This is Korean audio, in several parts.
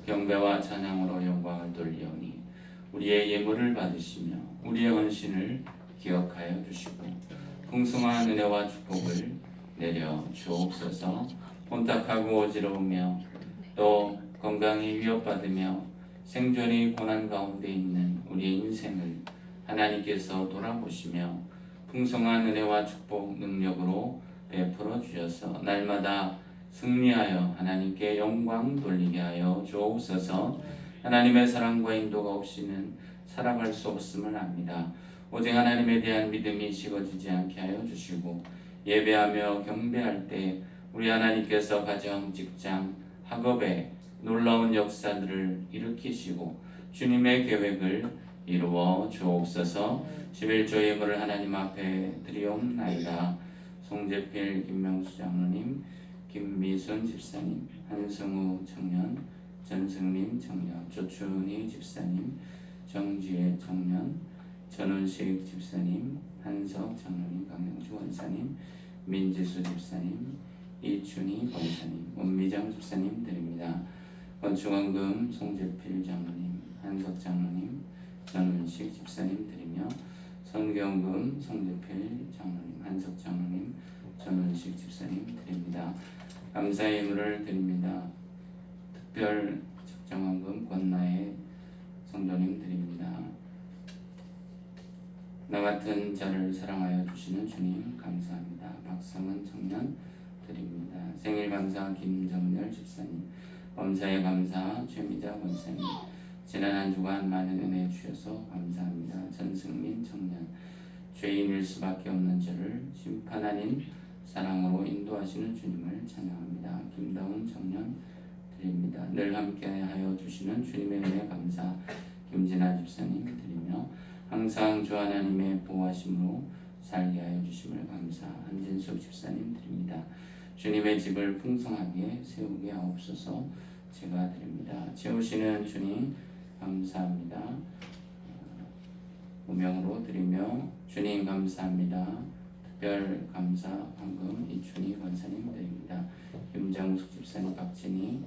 경배와 찬양으로 영광을 돌리오니 우리의 예물을 받으시며 우리의 헌신을 기억하여 주시고 풍성한 은혜와 축복을 내려 주옵소서. 혼탁하고 어지러우며 또 건강이 위협받으며 생존이 고난 가운데 있는 우리의 인생을 하나님께서 돌아보시며 풍성한 은혜와 축복 능력으로 베풀어 주셔서 날마다 승리하여 하나님께 영광 돌리게 하여 주옵소서. 하나님의 사랑과 인도가 없이는 살아갈 수 없음을 압니다. 오직 하나님에 대한 믿음이 식어지지 않게 하여 주시고 예배하며 경배할 때 우리 하나님께서 가정, 직장, 학업에 놀라운 역사들을 일으키시고 주님의 계획을 이루어 주옵소서. 11조 예물을 하나님 앞에 드리옵나이다. 송재필 김명수 장로님, 김미순 집사님, 한성우 청년, 전승민 청년, 조춘희 집사님, 정지혜 청년, 전원식 집사님, 한석 장로님, 강영주 원사님, 민지수 집사님, 이춘희 권사님, 원미장 집사님 드립니다. 건축원금 송재필 장로님, 한석 장로님, 전원식 집사님 드리며 선경금 송재필 장로님, 한석 장로님, 전원식 집사님 드립니다. 감사의 예물을 드립니다. 특별 적정원금 권나의 성도님 드립니다. 나 같은 자를 사랑하여 주시는 주님 감사합니다. 박성은 청년 드립니다. 생일 감사 김정렬 집사님, 범사에 감사 최미자 원사님, 지난 한 주간 많은 은혜 주셔서 감사합니다. 전승민 청년, 죄인일 수밖에 없는 저를 심판 아닌 사랑으로 인도하시는 주님을 찬양합니다. 김다운 청년 드립니다. 늘 함께하여 주시는 주님의 은혜 감사 김진아 집사님 드리며 항상 주 하나님의 보호하심으로 살게 하여 주심을 감사 한진숙 집사님 드립니다. 주님의 집을 풍성하게 세우게 하옵소서. 제가 드립니다. 채우시는 주님 감사합니다. 무명으로 드리며 주님 감사합니다. 특별 감사 황금 이춘희 권사님 드립니다. 김정숙 집사님, 박진희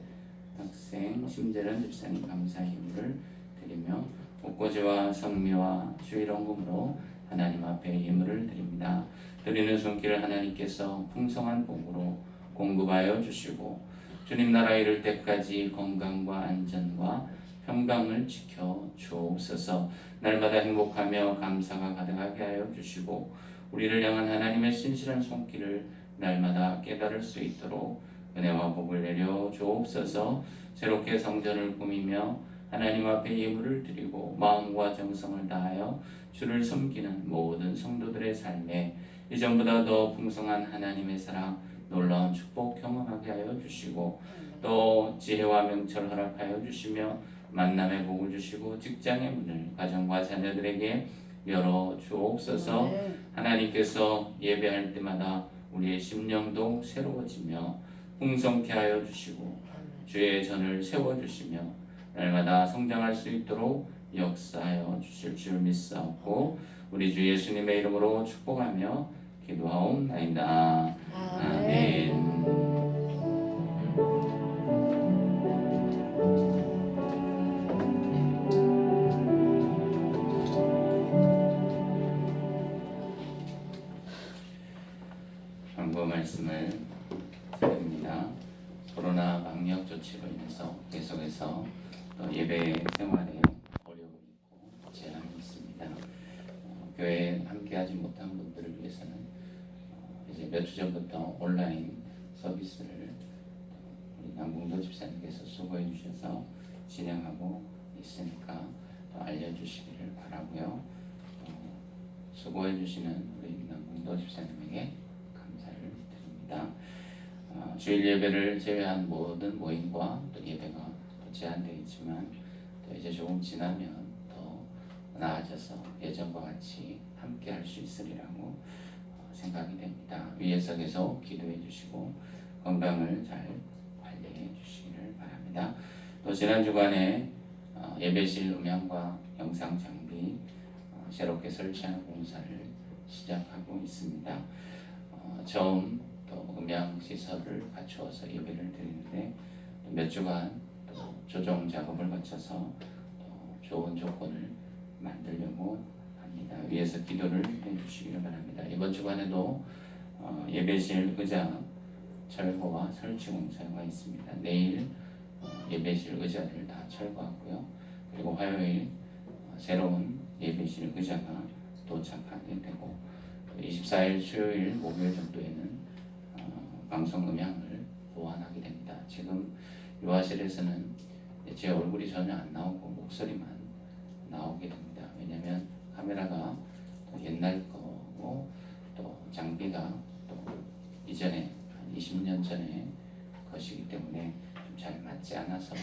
학생, 심재련 집사님 감사 예물을 드리며 옥고지와 성미와 주일원금으로 하나님 앞에 예물을 드립니다. 드리는 손길을 하나님께서 풍성한 복으로 공급하여 주시고 주님 나라 이룰 때까지 건강과 안전과 평강을 지켜 주옵소서. 날마다 행복하며 감사가 가득하게 하여 주시고 우리를 향한 하나님의 신실한 손길을 날마다 깨달을 수 있도록 은혜와 복을 내려 주옵소서. 새롭게 성전을 꾸미며 하나님 앞에 예물을 드리고 마음과 정성을 다하여 주를 섬기는 모든 성도들의 삶에 이전보다 더 풍성한 하나님의 사랑, 놀라운 축복 경험하게 하여 주시고 또 지혜와 명철 허락하여 주시며 만남의 복을 주시고 직장의 문을 가정과 자녀들에게 열어 주옵소서. 하나님께서 예배할 때마다 우리의 심령도 새로워지며 풍성케 하여 주시고 주의 전을 세워주시며 날마다 성장할 수 있도록 역사하여 주실 줄 믿사옵고 우리 주 예수님의 이름으로 축복하며 기도하옵나이다. 아멘. 광고 말씀을 드립니다. 코로나 방역 조치로 인해서 계속해서 예배 생활에 어려움이 있고 제한이 있습니다. 교회에 함께하지 못한 분들을 위해서는 이제 몇 주 전부터 온라인 서비스를 우리 남궁도 집사님께서 수고해 주셔서 진행하고 있으니까 알려주시기를 바라고요. 수고해 주시는 우리 남궁도 집사님에게 감사를 드립니다. 주일 예배를 제외한 모든 모임과 또 예배가 또 제한되어 있지만 또 이제 조금 지나면 더 나아져서 예전과 같이 함께 할 수 있으리라고 생각이 됩니다. 위에서 계속 기도해 주시고 건강을 잘 관리해 주시기를 바랍니다. 또 지난 주간에 예배실 음향과 영상 장비 새롭게 설치하는 공사를 시작하고 있습니다. 처음 또 음향 시설을 갖추어서 예배를 드리는데 몇 주간 또 조정 작업을 거쳐서 좋은 조건을 만들려고 합니다. 위에서 기도를 해주시기를 바랍니다. 이번 주간에도 예배실 의자 철거와 설치 공사가 있습니다. 내일 예배실 의자를 다 철거하고요. 그리고 화요일 새로운 예배실 의자가 도착하게 되고 24일 수요일 목요일 정도에는 방송 음향을 보완하게 됩니다. 지금 요하실에서는 제 얼굴이 전혀 안 나오고 목소리만 나오게 됩니다. 왜냐하면 카메라가 옛날 거고 또 장비가 또 이전에 한 20년 전에 것이기 때문에 좀 잘 맞지 않아서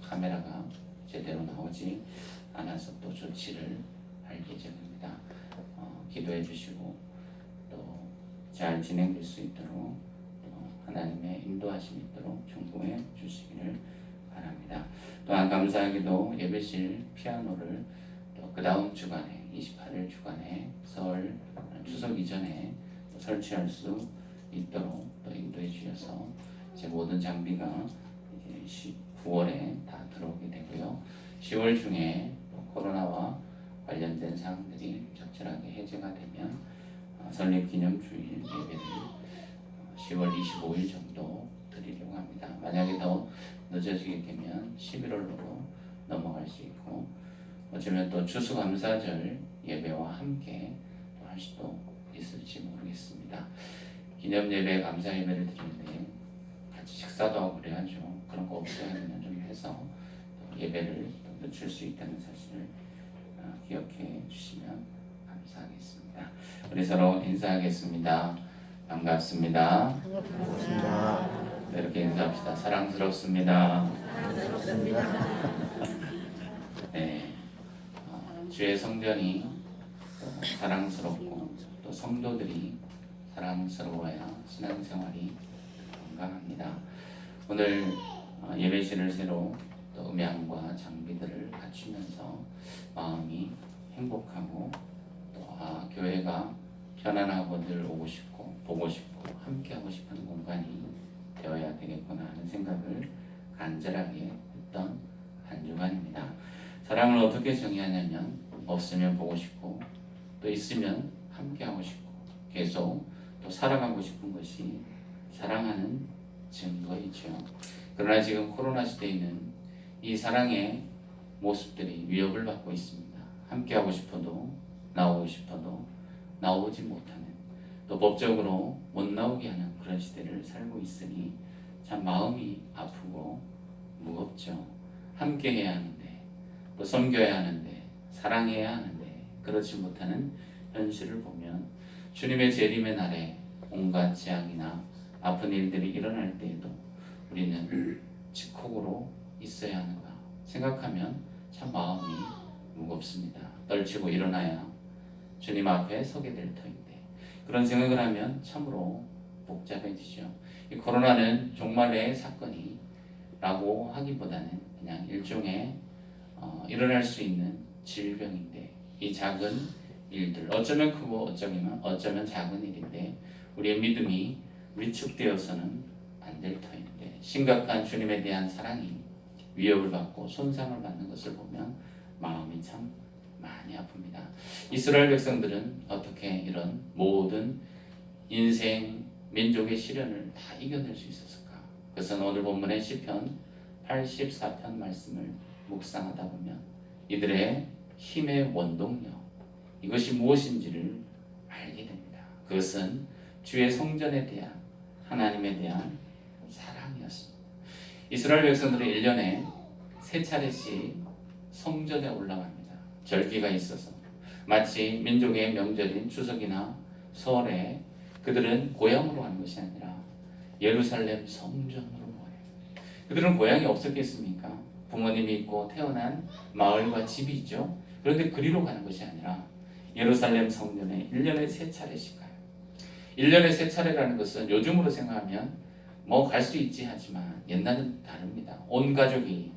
카메라가 제대로 나오지 않아서 또 조치를 할 예정입니다. 기도해 주시고 또 잘 진행될 수 있도록 하나님의 인도하심이 있도록 충고해 주시기를 바랍니다. 또한 감사하게도 예배실 피아노를 또 그 다음 주간에 28일 주간에 설 추석 이전에 설치할 수 있도록 또 인도해 주셔서 제 모든 장비가 이제 9월에 다 들어오게 되고요. 10월 중에 코로나와 관련된 사항들이 적절하게 해제가 되면 설립기념주일 예배를 10월 25일 정도 드리려고 합니다. 만약에 더 늦어지게 되면 11월로 넘어갈 수 있고 어쩌면 또 추수감사절 예배와 함께 또 할 수도 있을지 모르겠습니다. 기념예배 감사 예배를 드리는데 같이 식사도 하고 그래야죠. 그런 거 없어야 하면 좀 해서 예배를 늦출 수 있다는 사실을 기억해 주시면 감사하겠습니다. 우리 서로 인사하겠습니다. 반갑습니다. 반갑습니다. 네, 이렇게 인사합시다. 사랑스럽습니다. 네, 주의 성전이 또 사랑스럽고 또 성도들이 사랑스러워야 신앙생활이 건강합니다. 오늘 예배실을 새로 또 음향과 장비들을 갖추면서 마음이 행복하고 또 교회가 편안하고 늘 오고 싶고 보고 싶고 함께하고 싶은 공간이 되어야 되겠구나 하는 생각을 간절하게 했던 한 주간입니다. 사랑을 어떻게 정의하냐면 없으면 보고 싶고 또 있으면 함께하고 싶고 계속 또 살아가고 싶은 것이 사랑하는 증거이죠. 그러나 지금 코로나 시대에는 이 사랑의 모습들이 위협을 받고 있습니다. 함께하고 싶어도 나오고 싶어도 나오지 못하는 또 법적으로 못 나오게 하는 그런 시대를 살고 있으니 참 마음이 아프고 무겁죠. 함께해야 하는데 또 섬겨야 하는데 사랑해야 하는데 그렇지 못하는 현실을 보면 주님의 재림의 날에 온갖 재앙이나 아픈 일들이 일어날 때에도 우리는 집콕으로 있어야 하는가 생각하면 참 마음이 무겁습니다. 떨치고 일어나야 주님 앞에 서게 될 터인데 그런 생각을 하면 참으로 복잡해지죠. 이 코로나는 종말의 사건이 라고 하기보다는 그냥 일종의 일어날 수 있는 질병인데 이 작은 일들 어쩌면 크고 어쩌면 작은 일인데 우리의 믿음이 위축되어서는 안 될 터인데 심각한 주님에 대한 사랑이 위협을 받고 손상을 받는 것을 보면 마음이 참 많이 아픕니다. 이스라엘 백성들은 어떻게 이런 모든 인생 민족의 시련을 다 이겨낼 수 있었을까? 그것은 오늘 본문의 시편 84편 말씀을 묵상하다 보면 이들의 힘의 원동력 이것이 무엇인지를 알게 됩니다. 그것은 주의 성전에 대한 하나님에 대한 사랑이었습니다. 이스라엘 백성들은 1년에 3차례씩 성전에 올라갑니다. 절기가 있어서 마치 민족의 명절인 추석이나 설에 그들은 고향으로 가는 것이 아니라 예루살렘 성전으로 가요. 그들은 고향이 없었겠습니까? 부모님이 있고 태어난 마을과 집이 있죠. 그런데 그리로 가는 것이 아니라 예루살렘 성전에 1년에 3차례씩 가요. 1년에 3차례라는 것은 요즘으로 생각하면 뭐 갈 수 있지 하지만 옛날은 다릅니다. 온 가족이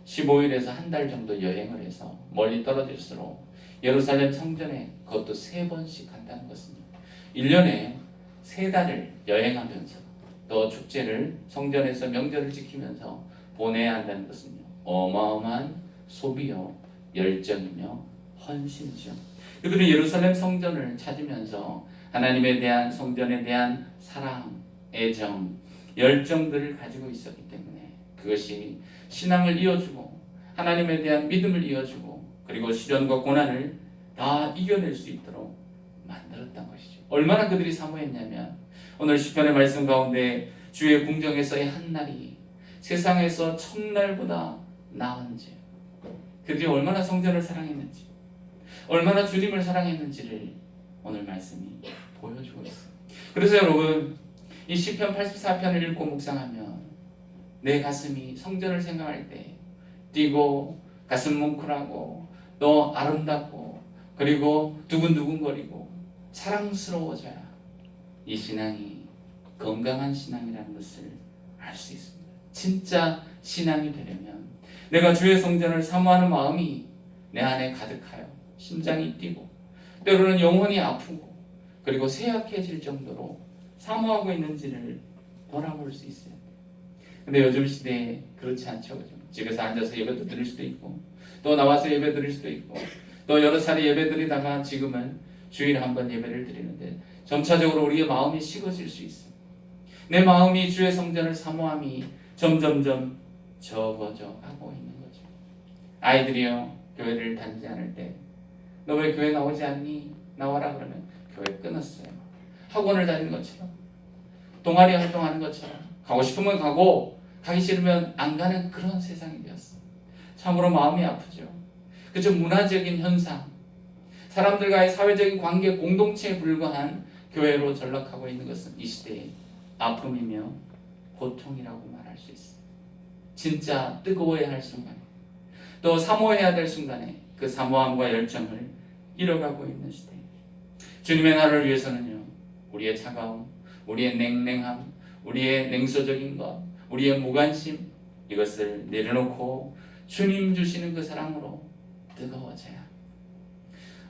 15일에서 한 달 정도 여행을 해서 멀리 떨어질수록 예루살렘 성전에 그것도 3번씩 간다는 것입니다. 1년에 3달을 여행하면서 또 축제를 성전에서 명절을 지키면서 보내야 한다는 것은요, 어마어마한 소비요, 열정이며 헌신이죠. 그들은 예루살렘 성전을 찾으면서 하나님에 대한 성전에 대한 사랑, 애정, 열정들을 가지고 있었기 때문에 그것이 신앙을 이어주고 하나님에 대한 믿음을 이어주고 그리고 시련과 고난을 다 이겨낼 수 있도록 만들었던 것이죠. 얼마나 그들이 사모했냐면 오늘 시편의 말씀 가운데 주의 궁정에서의 한 날이 세상에서 천날보다 나은지, 그들이 얼마나 성전을 사랑했는지, 얼마나 주님을 사랑했는지를 오늘 말씀이 보여주고 있어요. 그래서 여러분, 이 시편 84편을 읽고 묵상하면 내 가슴이 성전을 생각할 때 뛰고 가슴 뭉클하고 또 아름답고 그리고 두근두근거리고 사랑스러워져야 이 신앙이 건강한 신앙이라는 것을 알 수 있습니다. 진짜 신앙이 되려면 내가 주의 성전을 사모하는 마음이 내 안에 가득하여 심장이 뛰고 때로는 영혼이 아프고 그리고 쇠약해질 정도로 사모하고 있는지를 돌아볼 수 있어요. 근데 요즘 시대에 그렇지 않죠. 그죠? 집에서 앉아서 예배도 드릴 수도 있고 또 나와서 예배 드릴 수도 있고 또 여러 차례 예배 드리다가 지금은 주일에 한 번 예배를 드리는데 점차적으로 우리의 마음이 식어질 수 있어요. 내 마음이 주의 성전을 사모함이 점점점 적어져 가고 있는 거죠. 아이들이요, 교회를 다니지 않을 때 너 왜 교회 나오지 않니? 나와라 그러면 교회 끊었어요. 학원을 다니는 것처럼 동아리 활동하는 것처럼 가고 싶으면 가고 가기 싫으면 안 가는 그런 세상이 되었어요. 참으로 마음이 아프죠. 그저 문화적인 현상, 사람들과의 사회적인 관계 공동체에 불과한 교회로 전락하고 있는 것은 이 시대의 아픔이며 고통이라고 말할 수 있어요. 진짜 뜨거워야 할 순간에 또 사모해야 될 순간에 그 사모함과 열정을 잃어가고 있는 시대. 주님의 나라를 위해서는요, 우리의 차가움, 우리의 냉랭함, 우리의 냉소적인 것, 우리의 무관심, 이것을 내려놓고 주님 주시는 그 사랑으로 뜨거워져야.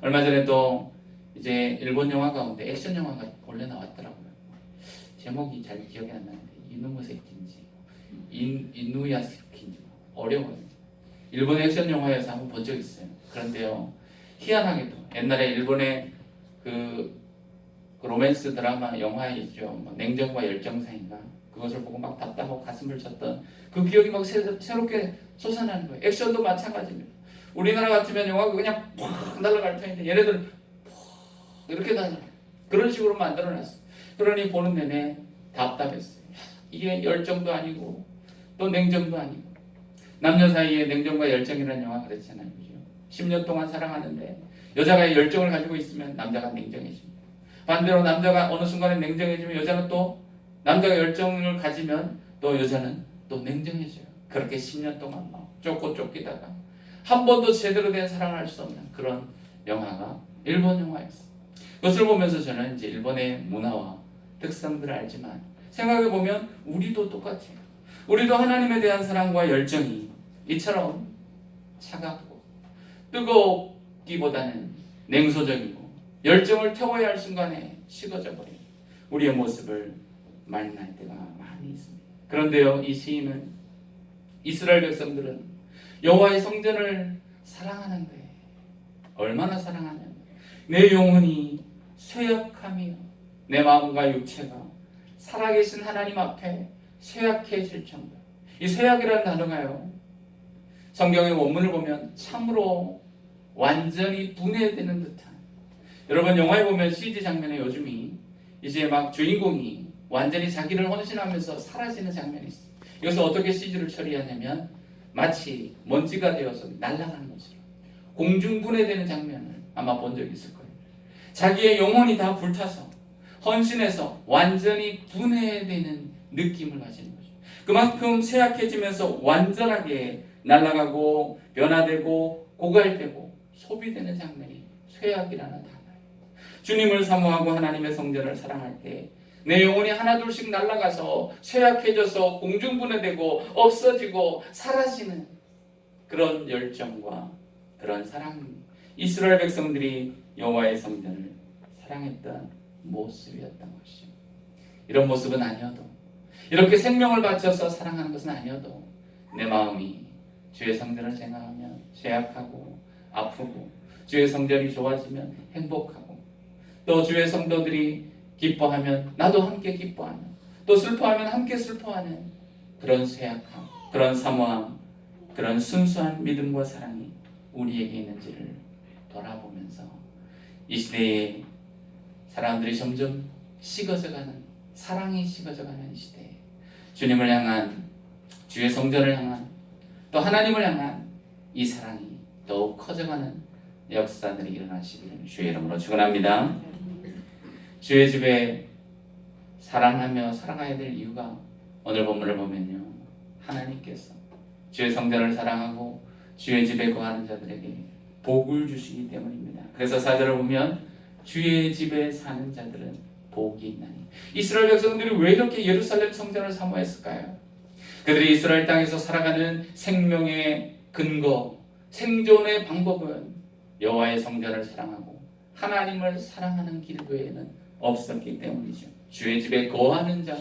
얼마 전에 또 이제 일본 영화 가운데 액션 영화가 원래 나왔더라고요. 제목이 잘 기억이 안 나는데 이누무세키인지 이누야스키인지 어려워요. 일본 액션 영화에서 한번 본 적 있어요. 그런데요, 희한하게도 옛날에 일본의 그 로맨스 드라마 영화에 있죠. 뭐 냉정과 열정사인가, 그것을 보고 막 답답하고 가슴을 쳤던 그 기억이 막 새롭게 솟아나는 거예요. 액션도 마찬가지입니다. 우리나라 같으면 영화가 그냥 팍 날아갈 텐데 얘네들은 이렇게 다녀. 그런 식으로 만들어놨어. 그러니 보는 내내 답답했어요. 이게 열정도 아니고 또 냉정도 아니고. 남녀 사이에 냉정과 열정이라는 영화 그렇잖아요. 그죠? 10년 동안 사랑하는데 여자가 열정을 가지고 있으면 남자가 냉정해집니다. 반대로 남자가 어느 순간에 냉정해지면 여자는 또 남자가 열정을 가지면 또 여자는 또 냉정해져요. 그렇게 10년 동안 막 쫓기다가 한 번도 제대로 된 사랑을 할 수 없는 그런 영화가 일본 영화였어요. 그것을 보면서 저는 이제 일본의 문화와 특성들을 알지만 생각해보면 우리도 똑같아요. 우리도 하나님에 대한 사랑과 열정이 이처럼 차갑고 뜨겁기보다는 냉소적이고 열정을 태워야 할 순간에 식어져 버린 우리의 모습을 만날 때가 많이 있습니다. 그런데요, 이 시인은 이스라엘 백성들은 여호와의 성전을 사랑하는데 얼마나 사랑하냐면 내 영혼이 쇠약하며 내 마음과 육체가 살아계신 하나님 앞에 쇠약해질 정도. 이 쇠약이라는 단어가요, 성경의 원문을 보면 참으로 완전히 분해되는 듯한, 여러분 영화에 보면 CG 장면에 요즘이 이제 막 주인공이 완전히 자기를 헌신하면서 사라지는 장면이 있어요. 이것을 어떻게 CG를 처리하냐면 마치 먼지가 되어서 날아가는 것처럼 공중분해되는 장면을 아마 본 적이 있을 거예요. 자기의 영혼이 다 불타서 헌신해서 완전히 분해되는 느낌을 가지는 거죠. 그만큼 쇠약해지면서 완전하게 날아가고 변화되고 고갈되고 소비되는 장면이 쇠약이라는 단어예요. 주님을 사모하고 하나님의 성전을 사랑할 때 내 영혼이 하나둘씩 날아가서 쇠약해져서 공중분해되고 없어지고 사라지는 그런 열정과 그런 사랑, 이스라엘 백성들이 여호와의 성전을 사랑했던 모습이었던 것이죠. 이런 모습은 아니어도, 이렇게 생명을 바쳐서 사랑하는 것은 아니어도 내 마음이 주의 성전을 생각하면 죄악하고 아프고 주의 성전이 좋아지면 행복하고 또 주의 성도들이 기뻐하면 나도 함께 기뻐하는 또 슬퍼하면 함께 슬퍼하는 그런 쇠약함, 그런 사모함, 그런 순수한 믿음과 사랑이 우리에게 있는지를 돌아보면서 이 시대에 사람들이 점점 식어져가는 사랑이 식어져가는 이 시대에 주님을 향한 주의 성전을 향한 또 하나님을 향한 이 사랑이 더욱 커져가는 역사들이 일어나시기를 주의 이름으로 축원합니다. 주의 집에 사랑하며 살아가야 될 이유가 오늘 본문을 보면요, 하나님께서 주의 성전을 사랑하고 주의 집에 거하는 자들에게 복을 주시기 때문입니다. 그래서 4절을 보면 주의 집에 사는 자들은 복이 있나니. 이스라엘 백성들이 왜 이렇게 예루살렘 성전을 사모했을까요? 그들이 이스라엘 땅에서 살아가는 생명의 근거, 생존의 방법은 여호와의 성전을 사랑하고 하나님을 사랑하는 길 외에는 없었기 때문이죠. 주의 집에 거하는 자가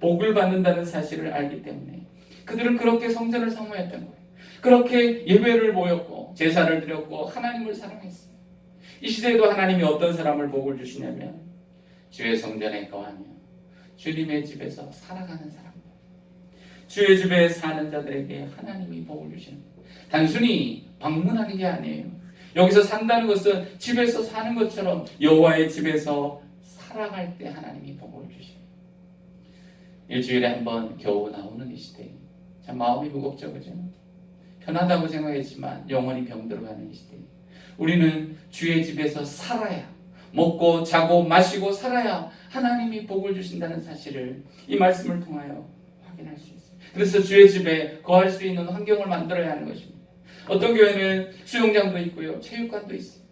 복을 받는다는 사실을 알기 때문에 그들은 그렇게 성전을 사모했던 거예요. 그렇게 예배를 모였고 제사를 드렸고 하나님을 사랑했어요. 이 시대에도 하나님이 어떤 사람을 복을 주시냐면 주의 성전에 거하며 주님의 집에서 살아가는 사람, 주의 집에 사는 자들에게 하나님이 복을 주시는 거예요. 단순히 방문하는 게 아니에요. 여기서 산다는 것은 집에서 사는 것처럼 여호와의 집에서 살아갈 때 하나님이 복을 주셔요. 일주일에 한 번 겨우 나오는 이 시대에 참 마음이 무겁죠, 그죠? 편하다고 생각했지만 영원히 병들어가는 이 시대에 우리는 주의 집에서 살아야, 먹고 자고 마시고 살아야 하나님이 복을 주신다는 사실을 이 말씀을 통하여 확인할 수 있어요. 그래서 주의 집에 거할 수 있는 환경을 만들어야 하는 것입니다. 어떤 교회는 수영장도 있고요, 체육관도 있어요.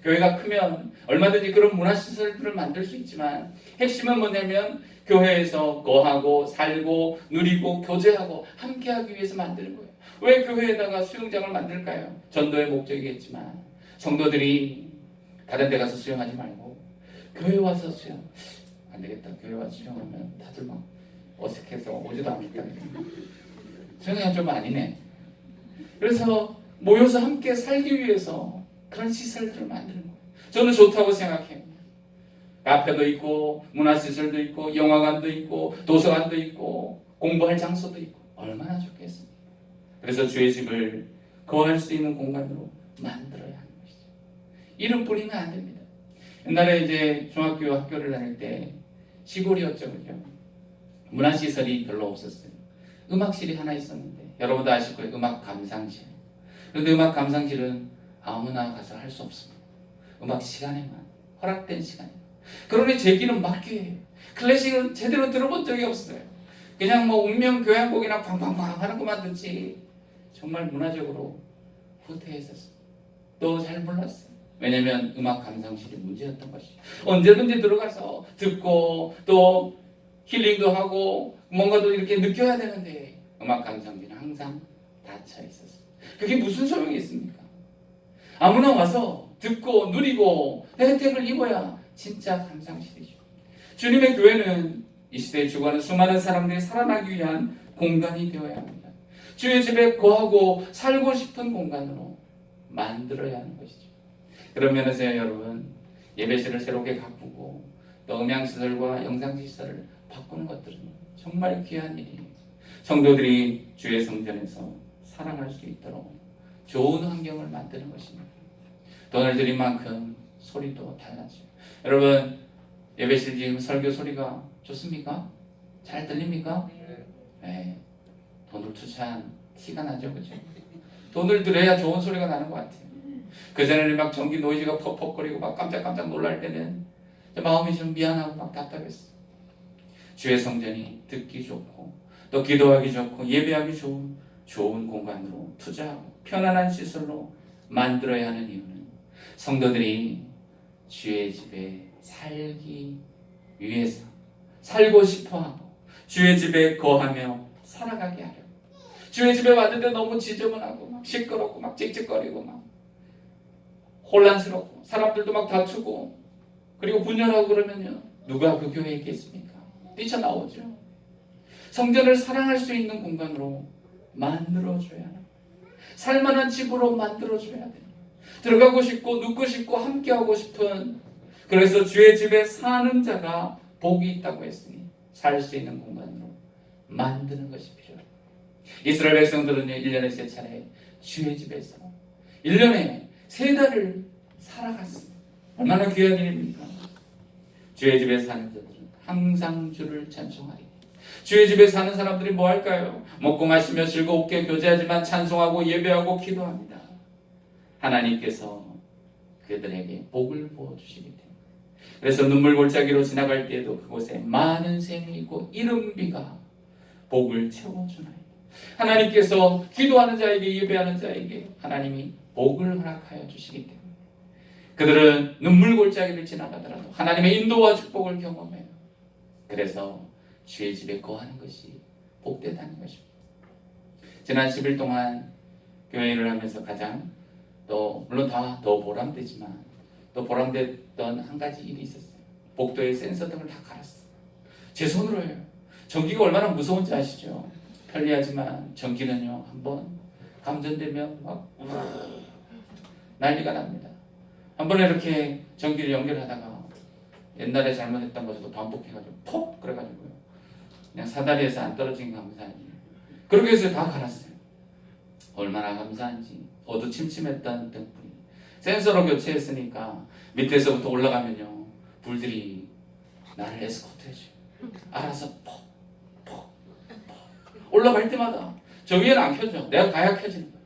교회가 크면 얼마든지 그런 문화시설들을 만들 수 있지만 핵심은 뭐냐면 교회에서 거하고 살고 누리고 교제하고 함께하기 위해서 만드는 거예요. 왜 교회에다가 수영장을 만들까요? 전도의 목적이겠지만 성도들이 다른 데 가서 수영하지 말고 교회 와서 수영. 안 되겠다. 교회 와서 수영하면 다들 막 어색해서 오지도 않겠다. 수영이 좀 아니네. 그래서 모여서 함께 살기 위해서 그런 시설들을 만드는 거예요. 저는 좋다고 생각해요. 카페도 있고 문화시설도 있고 영화관도 있고 도서관도 있고 공부할 장소도 있고 얼마나 좋겠습니까? 그래서 주의 집을 거할 수 있는 공간으로 만들어야 하는 것이죠. 이름뿐이면 안 됩니다. 옛날에 이제 중학교 학교를 다닐 때 시골이었죠, 그죠? 문화시설이 별로 없었어요. 음악실이 하나 있었는데 여러분도 아실 거예요. 음악 감상실. 그런데 음악 감상실은 아무나 가서 할 수 없습니다. 음악 시간에만, 허락된 시간에. 그러니 제기는 막혀요. 클래식은 제대로 들어본 적이 없어요. 그냥 뭐 운명 교향곡이나 팡팡팡 하는 것만 듣지 정말 문화적으로 후퇴했었어요. 또 잘 몰랐어요. 왜냐면 음악 감상실이 문제였던 것이죠. 언제든지 들어가서 듣고 또 힐링도 하고 뭔가도 이렇게 느껴야 되는데 음악 감상실은 항상 닫혀 있었어요. 그게 무슨 소용이 있습니까? 아무나 와서 듣고 누리고 혜택을 입어야 진짜 감상실이죠. 주님의 교회는 이 시대에 죽어가는 수많은 사람들이 살아나기 위한 공간이 되어야 합니다. 주의 집에 거하고 살고 싶은 공간으로 만들어야 하는 것이죠. 그런 면에서 여러분, 예배실을 새롭게 가꾸고 또 음향시설과 영상시설을 바꾸는 것들은 정말 귀한 일이에요. 성도들이 주의 성전에서 사랑할 수 있도록 좋은 환경을 만드는 것입니다. 돈을 들인 만큼 소리도 달라져요. 여러분, 예배실 지금 설교 소리가 좋습니까? 잘 들립니까? 네. 돈을 투자한 티가 나죠, 그죠? 돈을 들여야 좋은 소리가 나는 것 같아요. 그전에는 막 전기 노이즈가 퍽퍽거리고 막 깜짝깜짝 놀랄 때는 마음이 좀 미안하고 막 답답했어요. 주의 성전이 듣기 좋고 또 기도하기 좋고 예배하기 좋은 공간으로 투자하고 편안한 시설로 만들어야 하는 이유는 성도들이 주의 집에 살기 위해서 살고 싶어하고 주의 집에 거하며 살아가게 하려고. 주의 집에 왔는데 너무 지저분하고 막 시끄럽고 막 찍찍거리고 막 혼란스럽고 사람들도 막 다투고 그리고 분열하고 그러면요, 누가 그 교회에 있겠습니까? 뛰쳐나오죠. 성전을 사랑할 수 있는 공간으로 만들어줘야 해요. 살만한 집으로 만들어줘야 돼요. 들어가고 싶고 눕고 싶고 함께하고 싶은, 그래서 주의 집에 사는 자가 복이 있다고 했으니 살 수 있는 공간으로 만드는 것이 필요해요. 이스라엘 백성들은요 1년에 3차례 주의 집에서 1년에 3달을 살아갔습니다. 얼마나 귀한 일입니까? 주의 집에 사는 자들은 항상 주를 찬송하리. 주의 집에 사는 사람들이 뭐 할까요? 먹고 마시며 즐겁게 교제하지만 찬송하고 예배하고 기도합니다. 하나님께서 그들에게 복을 부어주시기 때문에. 그래서 눈물 골짜기로 지나갈 때에도 그곳에 많은 샘이 있고 이른비가 복을 채워주나이다. 하나님께서 기도하는 자에게, 예배하는 자에게 하나님이 복을 허락하여 주시기 때문에 그들은 눈물 골짜기를 지나가더라도 하나님의 인도와 축복을 경험해요. 그래서 주의 집에 거하는 것이 복되다는 것입니다. 지난 10일 동안 교회 일을 하면서 가장 또 물론 다 더 보람되지만 또 보람됐던 한 가지 일이 있었어요. 복도에 센서 등을 다 갈았어요. 제 손으로 해요. 전기가 얼마나 무서운지 아시죠? 편리하지만 전기는요 한번 감전되면 막 난리가 납니다. 한 번에 이렇게 전기를 연결하다가 옛날에 잘못했던 것도 반복해가지고 폭 그래가지고요 그냥 사다리에서 안 떨어진 게 감사하니 그렇게 해서 다 갈았어요. 얼마나 감사한지. 어두침침했던 등불이 센서로 교체했으니까 밑에서부터 올라가면요 불들이 나를 에스코트해줘요. 알아서 퍽 올라갈 때마다 저 위에는 안 켜져. 내가 가야 켜지는 거예요.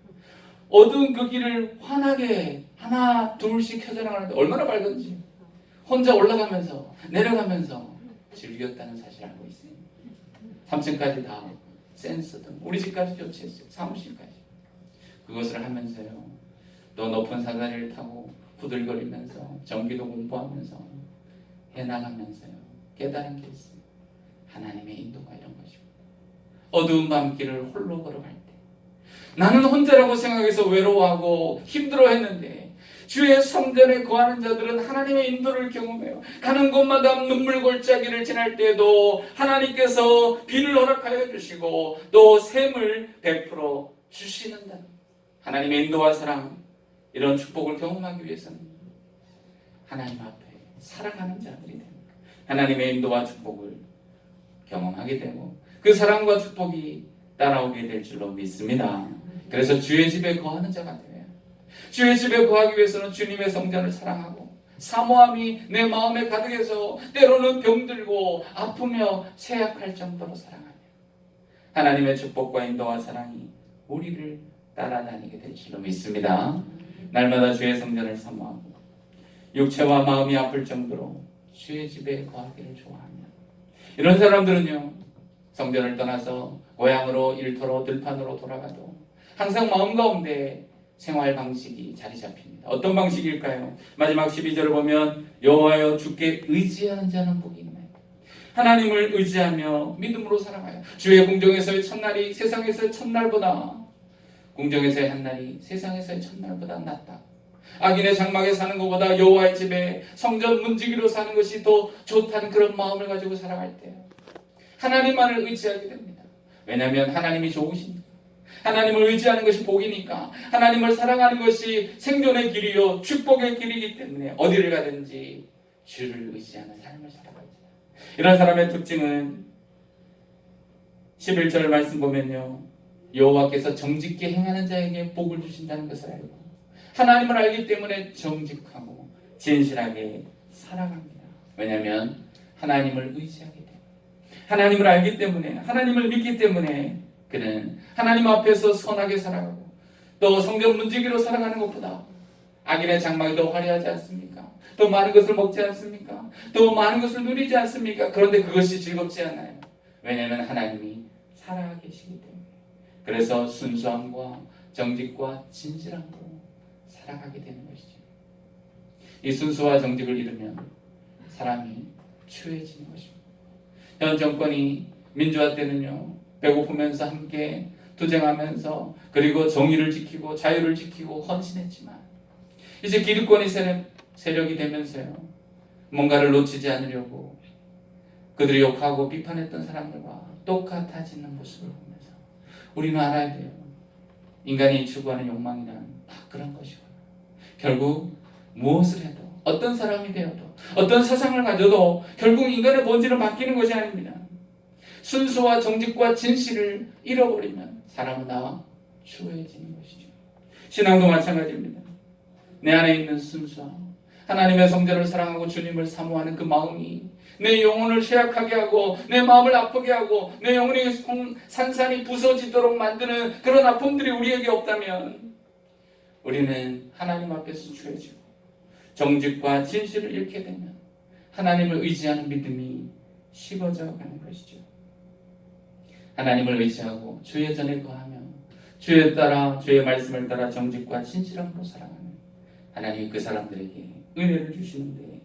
어두운 그 길을 환하게 하나 둘씩 켜져 나가는데 얼마나 밝은지 혼자 올라가면서 내려가면서 즐겼다는 사실을 알고 있어요. 3층까지 다 센서 등 우리 집까지 교체했어요. 사무실까지. 그것을 하면서요 또 높은 사다리를 타고 부들거리면서 전기도 공부하면서 해나가면서요 깨달은 게 있어요. 하나님의 인도가 이런 것이고 어두운 밤길을 홀로 걸어갈 때 나는 혼자라고 생각해서 외로워하고 힘들어했는데 주의 성전에 거하는 자들은 하나님의 인도를 경험해요. 가는 곳마다 눈물 골짜기를 지날 때에도 하나님께서 비를 허락하여 주시고 또 샘을 베풀어 주시는다. 하나님의 인도와 사랑, 이런 축복을 경험하기 위해서는 하나님 앞에 살아가는 자들이 됩니다. 하나님의 인도와 축복을 경험하게 되고 그 사랑과 축복이 따라오게 될 줄로 믿습니다. 그래서 주의 집에 거하는 자가 되어요. 주의 집에 거하기 위해서는 주님의 성전을 사랑하고 사모함이 내 마음에 가득해서 때로는 병들고 아프며 쇠약할 정도로 사랑하며 하나님의 축복과 인도와 사랑이 우리를 따라다니게 될 줄로 믿습니다. 날마다 주의 성전을 사모하고 육체와 마음이 아플 정도로 주의 집에 거하기를 좋아합니다. 이런 사람들은요 성전을 떠나서 고향으로 일터로 들판으로 돌아가도 항상 마음 가운데 생활 방식이 자리 잡힙니다. 어떤 방식일까요? 마지막 12절을 보면 여호와여 주께 의지하는 자는 복이 있나요? 하나님을 의지하며 믿음으로 살아가요. 주의 궁정에서의 첫날이 세상에서의 첫날보다 궁정에서의 한날이 세상에서의 첫날보다 낫다. 악인의 장막에 사는 것보다 여호와의 집에 성전 문지기로 사는 것이 더 좋다는 그런 마음을 가지고 살아갈 때 하나님만을 의지하게 됩니다. 왜냐하면 하나님이 좋으십니다. 하나님을 의지하는 것이 복이니까 하나님을 사랑하는 것이 생존의 길이요 축복의 길이기 때문에 어디를 가든지 주를 의지하는 삶을 살아갑니다. 이런 사람의 특징은 11절 말씀 보면요 여호와께서 정직히 행하는 자에게 복을 주신다는 것을 알고 하나님을 알기 때문에 정직하고 진실하게 살아갑니다. 왜냐하면 하나님을 의지하기 때문에 하나님을 알기 때문에 하나님을 믿기 때문에 그는 하나님 앞에서 선하게 살아가고 또 성전 문지기로 살아가는 것보다 악인의 장막이 더 화려하지 않습니까? 더 많은 것을 먹지 않습니까? 더 많은 것을 누리지 않습니까? 그런데 그것이 즐겁지 않아요. 왜냐하면 하나님이 살아계시기 때문에. 그래서 순수함과 정직과 진실함으로 살아가게 되는 것이죠. 이 순수와 정직을 잃으면 사람이 추해지는 것입니다. 현 정권이 민주화 때는요 배고프면서 함께 투쟁하면서 그리고 정의를 지키고 자유를 지키고 헌신했지만 이제 기득권이 세력이 되면서요 뭔가를 놓치지 않으려고 그들이 욕하고 비판했던 사람들과 똑같아지는 모습을 보면서 우리는 알아야 돼요. 인간이 추구하는 욕망이란 다 그런 것이구나. 결국 무엇을 해도, 어떤 사람이 되어도, 어떤 사상을 가져도 결국 인간의 본질은 바뀌는 것이 아닙니다. 순수와 정직과 진실을 잃어버리면 사람은 나와 추해지는 것이죠. 신앙도 마찬가지입니다. 내 안에 있는 순수함, 하나님의 성전을 사랑하고 주님을 사모하는 그 마음이 내 영혼을 쇠약하게 하고 내 마음을 아프게 하고 내 영혼이 산산이 부서지도록 만드는 그런 아픔들이 우리에게 없다면 우리는 하나님 앞에서 추해지고 정직과 진실을 잃게 되면 하나님을 의지하는 믿음이 식어져 가는 것이죠. 하나님을 의지하고 주의 전에 거하며 주의 따라 주의 말씀을 따라 정직과 진실함으로 살아가는 하나님이 그 사람들에게 은혜를 주시는데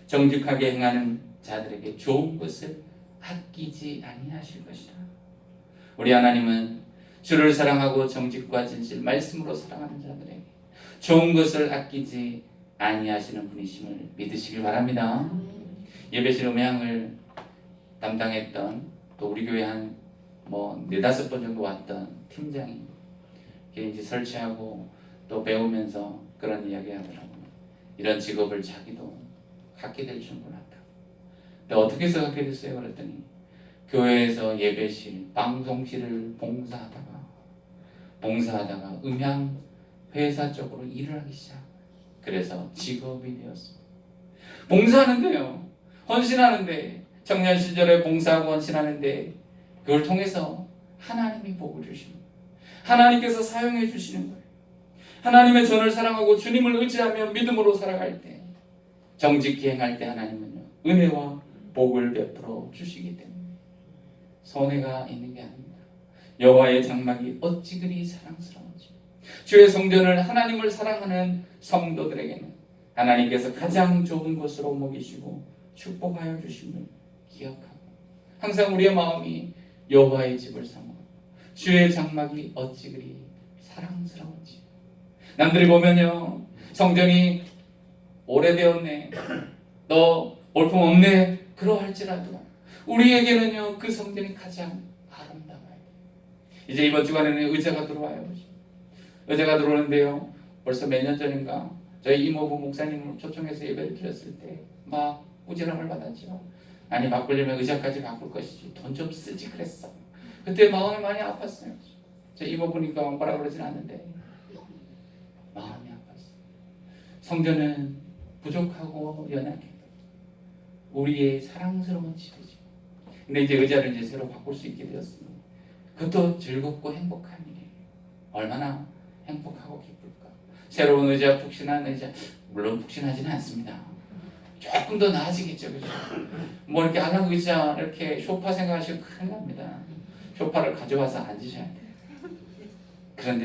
정직하게 행하는 자들에게 좋은 것을 아끼지 아니하실 것이라. 우리 하나님은 주를 사랑하고 정직과 진실 말씀으로 사랑하는 자들에게 좋은 것을 아끼지 아니하시는 분이심을 믿으시길 바랍니다. 예배실 음향을 담당했던 또 우리 교회 한 4-5번 정도 왔던 팀장이 이제 설치하고 또 배우면서 그런 이야기 하더라고요. 이런 직업을 자기도 갖게 될 줄 몰랐다. 근데 어떻게 해서 갖게 됐어요? 그랬더니 교회에서 예배실, 방송실을 봉사하다가 음향 회사 쪽으로 일을 하기 시작. 그래서 직업이 되었습니다. 봉사하는데요, 헌신하는데, 청년 시절에 봉사하고 헌신하는데 그걸 통해서 하나님이 복을 주십니다. 하나님께서 사용해 주시는 거예요. 하나님의 전을 사랑하고 주님을 의지하며 믿음으로 살아갈 때, 정직히 행할 때 하나님은요 은혜와 복을 베풀어 주시기 때문에 손해가 있는 게 아닙니다. 여호와의 장막이 어찌 그리 사랑스러운지, 주의 성전을 하나님을 사랑하는 성도들에게는 하나님께서 가장 좋은 것으로 먹이시고 축복하여 주심을 기억하고 항상 우리의 마음이 여호와의 집을 사모하고 주의 장막이 어찌 그리 사랑스러운지. 남들이 보면요, 성전이 오래되었네, 너 볼품 없네 그러할지라도 우리에게는요 그 성전이 가장 아름다워요. 이제 이번 주간에는 의자가 들어와요. 의자가 들어오는데요, 벌써 몇 년 전인가 저희 이모부 목사님을 초청해서 예배를 드렸을 때 막 꾸지람을 받았죠. 아니, 바꾸려면 의자까지 바꿀 것이지 돈 좀 쓰지 그랬어. 그때 마음이 많이 아팠어요. 저 이모부니까 뭐라 그러진 않는데 마음이 아팠어요. 성전은 부족하고 연약해 우리의 사랑스러운 집이죠. 근데 이제 의자를 이제 새로 바꿀 수 있게 되었습니다. 그것도 즐겁고 행복한 일이에요. 얼마나 행복하고 기쁠까. 새로운 의자, 푹신한 의자, 물론 푹신하지는 않습니다. 조금 더 나아지겠죠, 그죠? 뭐 이렇게 안락 의자, 이렇게 소파 생각하시면 큰일 납니다. 소파를 가져와서 앉으셔야 돼요. 그런데